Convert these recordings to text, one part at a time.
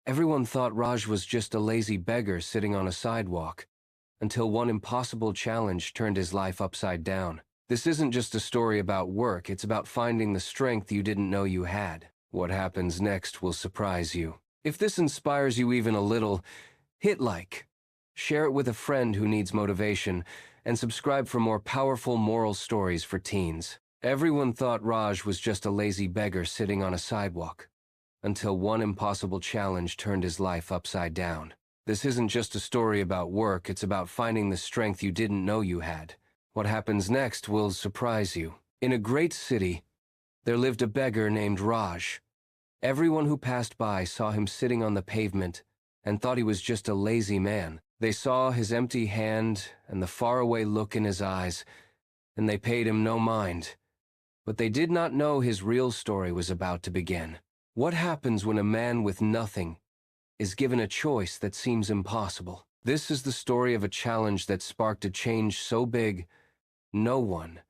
Everyone thought Raj was just a lazy beggar sitting on a sidewalk, until one impossible challenge turned his life upside down. This isn't just a story about work, it's about finding the strength you didn't know you had. What happens next will surprise you. If this inspires you even a little, hit like, share it with a friend who needs motivation, and subscribe for more powerful moral stories for teens. Everyone thought Raj was just a lazy beggar sitting on a sidewalk, until one impossible challenge turned his life upside down. This isn't just a story about work, it's about finding the strength you didn't know you had. What happens next will surprise you. In a great city, there lived a beggar named Raj. Everyone who passed by saw him sitting on the pavement and thought he was just a lazy man. They saw his empty hand and the faraway look in his eyes, and they paid him no mind. But they did not know his real story was about to begin. What happens when a man with nothing is given a choice that seems impossible? This is the story of a challenge that sparked a change so big, no one,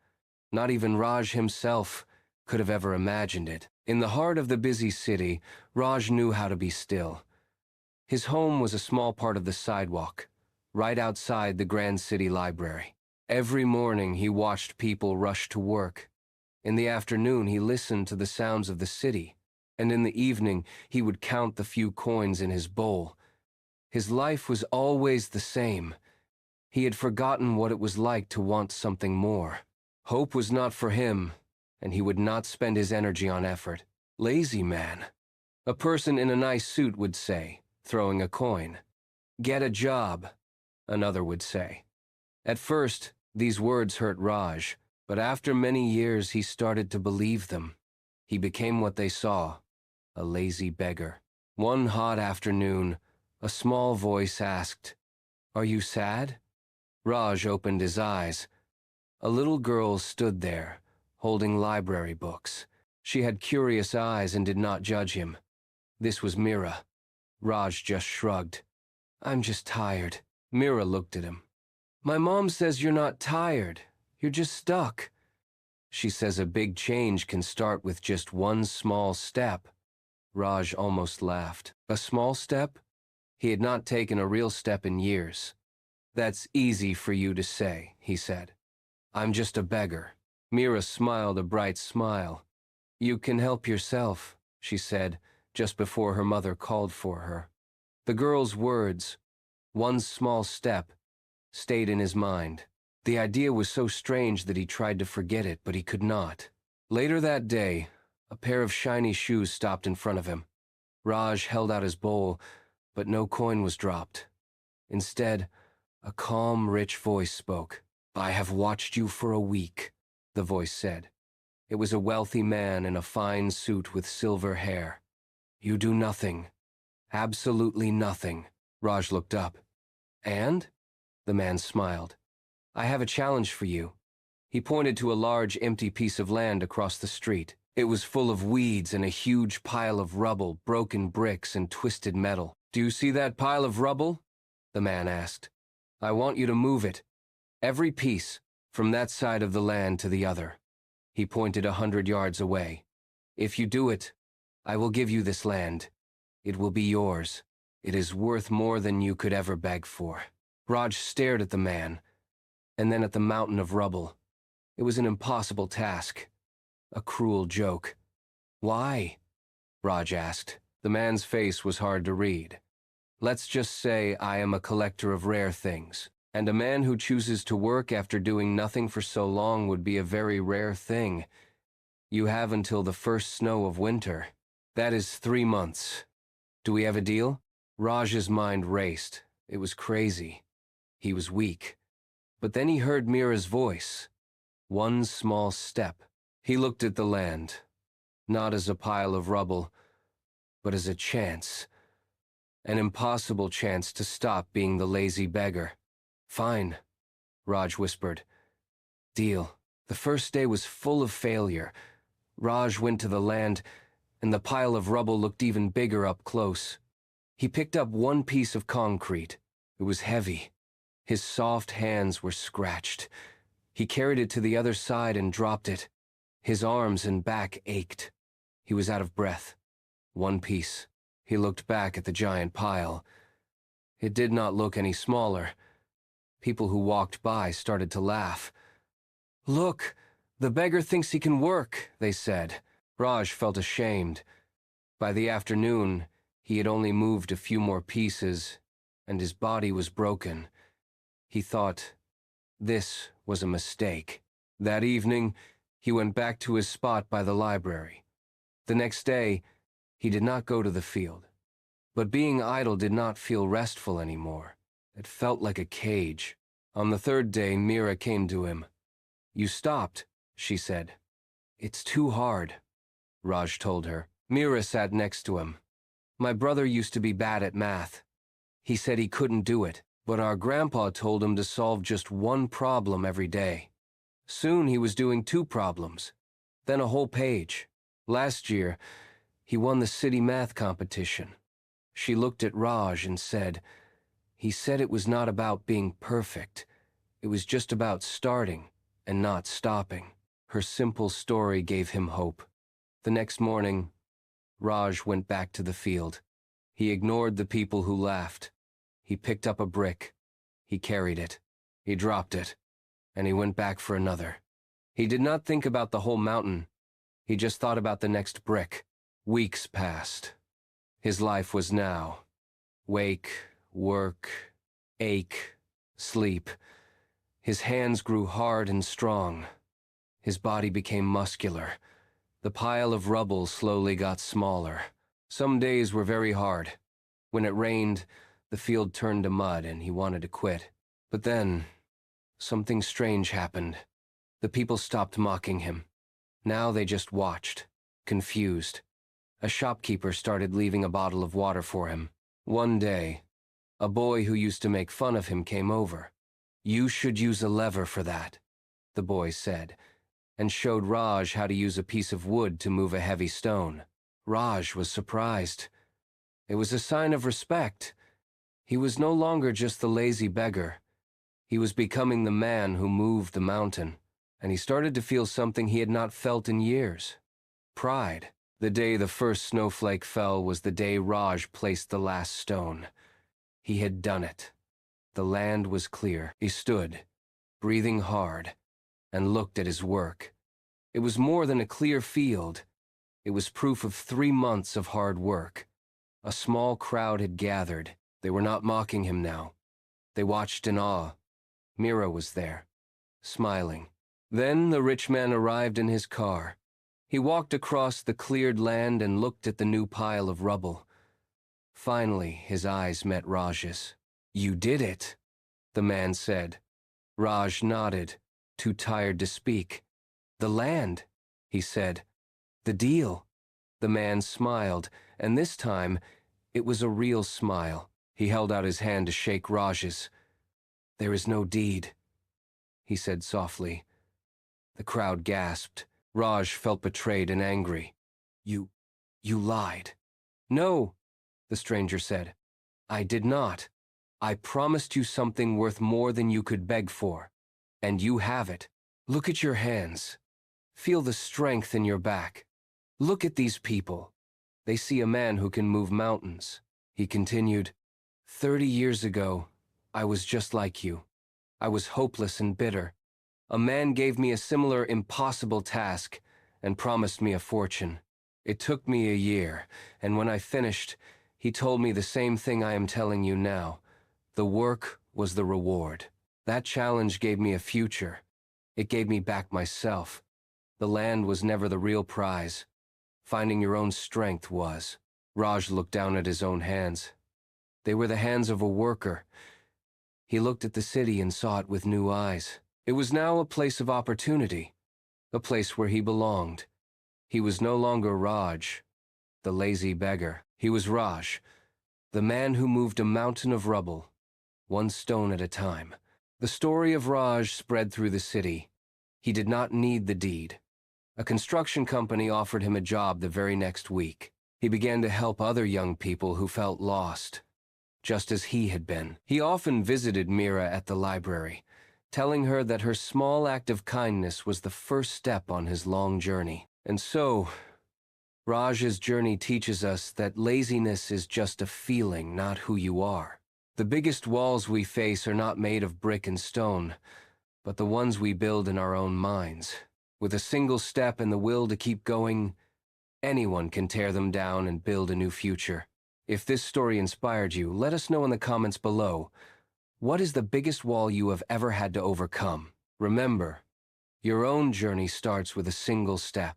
not even Raj himself, could have ever imagined it. In the heart of the busy city, Raj knew how to be still. His home was a small part of the sidewalk, right outside the Grand City Library. Every morning he watched people rush to work. In the afternoon he listened to the sounds of the city, and in the evening he would count the few coins in his bowl. His life was always the same. He had forgotten what it was like to want something more. Hope was not for him, and he would not spend his energy on effort. Lazy man, a person in a nice suit would say, throwing a coin. Get a job, another would say. At first, these words hurt Raj, but after many years he started to believe them. He became what they saw, a lazy beggar. One hot afternoon, a small voice asked, "Are you sad?" Raj opened his eyes. A little girl stood there, holding library books. She had curious eyes and did not judge him. This was Mira. Raj just shrugged. "I'm just tired." Mira looked at him. "My mom says you're not tired. You're just stuck. She says a big change can start with just one small step." Raj almost laughed. A small step? He had not taken a real step in years. "That's easy for you to say," he said. "I'm just a beggar." Mira smiled a bright smile. "You can help yourself," she said, just before her mother called for her. The girl's words, "one small step," stayed in his mind. The idea was so strange that he tried to forget it, but he could not. Later that day, a pair of shiny shoes stopped in front of him. Raj held out his bowl, but no coin was dropped. Instead, a calm, rich voice spoke. "I have watched you for a week," the voice said. It was a wealthy man in a fine suit with silver hair. "You do nothing. Absolutely nothing." Raj looked up. "And?" The man smiled. "I have a challenge for you." He pointed to a large, empty piece of land across the street. It was full of weeds and a huge pile of rubble, broken bricks, and twisted metal. "Do you see that pile of rubble?" the man asked. "I want you to move it. Every piece, from that side of the land to the other." He pointed 100 yards away. "If you do it, I will give you this land. It will be yours. It is worth more than you could ever beg for." Raj stared at the man, and then at the mountain of rubble. It was an impossible task. A cruel joke. "Why?" Raj asked. The man's face was hard to read. "Let's just say I am a collector of rare things, and a man who chooses to work after doing nothing for so long would be a very rare thing. You have until the first snow of winter. That is 3 months. Do we have a deal?" Raj's mind raced. It was crazy. He was weak. But then he heard Mira's voice. One small step. He looked at the land, not as a pile of rubble, but as a chance. An impossible chance to stop being the lazy beggar. "Fine," Raj whispered. "Deal." The first day was full of failure. Raj went to the land, and the pile of rubble looked even bigger up close. He picked up one piece of concrete. It was heavy. His soft hands were scratched. He carried it to the other side and dropped it. His arms and back ached. He was out of breath. One piece. He looked back at the giant pile. It did not look any smaller. People who walked by started to laugh. "Look, the beggar thinks he can work," they said. Raj felt ashamed. By the afternoon, he had only moved a few more pieces, and his body was broken. He thought, this was a mistake. That evening, he went back to his spot by the library. The next day, he did not go to the field. But being idle did not feel restful anymore. It felt like a cage. On the third day, Mira came to him. "You stopped," she said. "It's too hard," Raj told her. Mira sat next to him. "My brother used to be bad at math. He said he couldn't do it, but our grandpa told him to solve just one problem every day. Soon he was doing 2 problems, then a whole page. Last year, he won the city math competition." She looked at Raj and said, "He said it was not about being perfect. It was just about starting and not stopping." Her simple story gave him hope. The next morning, Raj went back to the field. He ignored the people who laughed. He picked up a brick. He carried it. He dropped it. And he went back for another. He did not think about the whole mountain. He just thought about the next brick. Weeks passed. His life was now. Wake, work, ache, sleep. His hands grew hard and strong. His body became muscular. The pile of rubble slowly got smaller. Some days were very hard. When it rained, the field turned to mud and he wanted to quit. But then, something strange happened. The people stopped mocking him. Now they just watched, confused. A shopkeeper started leaving a bottle of water for him. One day, a boy who used to make fun of him came over. "You should use a lever for that," the boy said, and showed Raj how to use a piece of wood to move a heavy stone. Raj was surprised. It was a sign of respect. He was no longer just the lazy beggar. He was becoming the man who moved the mountain, and he started to feel something he had not felt in years: pride. The day the first snowflake fell was the day Raj placed the last stone. He had done it. The land was clear. He stood, breathing hard, and looked at his work. It was more than a clear field. It was proof of 3 months of hard work. A small crowd had gathered. They were not mocking him now. They watched in awe. Mira was there, smiling. Then the rich man arrived in his car. He walked across the cleared land and looked at the new pile of rubble. Finally, his eyes met Raj's. "You did it," the man said. Raj nodded, too tired to speak. "The land," he said. "The deal." The man smiled, and this time, it was a real smile. He held out his hand to shake Raj's. "There is no deed," he said softly. The crowd gasped. Raj felt betrayed and angry. You lied." "No," the stranger said. "I did not. I promised you something worth more than you could beg for. And you have it. Look at your hands. Feel the strength in your back. Look at these people. They see a man who can move mountains." He continued, 30 years ago, I was just like you. I was hopeless and bitter. A man gave me a similar impossible task and promised me a fortune. It took me a year, and when I finished, he told me the same thing I am telling you now. The work was the reward. That challenge gave me a future. It gave me back myself. The land was never the real prize. Finding your own strength was. Raj looked down at his own hands. They were the hands of a worker. He looked at the city and saw it with new eyes. It was now a place of opportunity, a place where he belonged. He was no longer Raj, the lazy beggar. He was Raj, the man who moved a mountain of rubble, one stone at a time. The story of Raj spread through the city. He did not need the deed. A construction company offered him a job the very next week. He began to help other young people who felt lost, just as he had been. He often visited Mira at the library, telling her that her small act of kindness was the first step on his long journey. And so, Raj's journey teaches us that laziness is just a feeling, not who you are. The biggest walls we face are not made of brick and stone, but the ones we build in our own minds. With a single step and the will to keep going, anyone can tear them down and build a new future. If this story inspired you, let us know in the comments below. What is the biggest wall you have ever had to overcome? Remember, your own journey starts with a single step.